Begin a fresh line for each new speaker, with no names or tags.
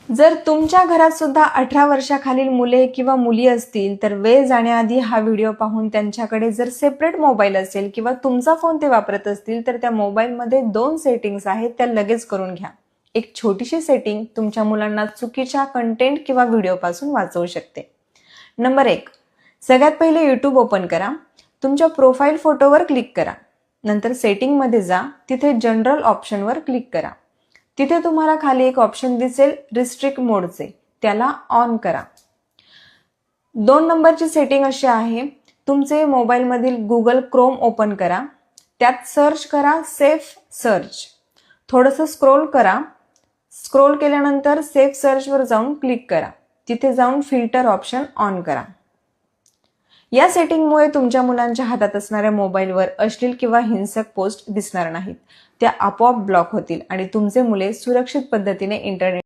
जर तुमच्या घरात सुद्धा 18 वर्षाखालील मुले किंवा मुली असतील तर वेळ जाण्याआधी हा व्हिडिओ पाहून त्यांच्याकडे जर सेपरेट मोबाईल असेल किंवा तुमचा फोन ते वापरत असतील तर त्या मोबाईलमध्ये 2 सेटिंग्स आहेत त्या लगेच करून घ्या. एक छोटीशी सेटिंग तुमच्या मुलांना चुकीच्या कंटेंट किंवा व्हिडिओपासून वाचवू शकते. नंबर 1, सगळ्यात पहिले YouTube ओपन करा. तुमच्या प्रोफाईल फोटोवर क्लिक करा. नंतर सेटिंगमध्ये जा, तिथे जनरल ऑप्शनवर क्लिक करा. तिथे तुम्हाला खाली एक ऑप्शन दिसेल रिस्ट्रिक्ट मोडचे, त्याला ऑन करा. 2 नंबरची सेटिंग अशी आहे, तुमचे मोबाईलमधील गुगल क्रोम ओपन करा. त्यात सर्च करा सेफ सर्च. थोडंसं स्क्रोल करा. स्क्रोल केल्यानंतर सेफ सर्चवर जाऊन क्लिक करा. तिथे जाऊन फिल्टर ऑप्शन ऑन करा. या सेटिंगमुळे तुमच्या मुलांच्या हातात असणाऱ्या मोबाईलवर अश्लील किंवा हिंसक पोस्ट दिसणार नाहीत. त्या आपोआप ब्लॉक होतील आणि तुमचे मुले सुरक्षित पद्धतीने इंटरनेट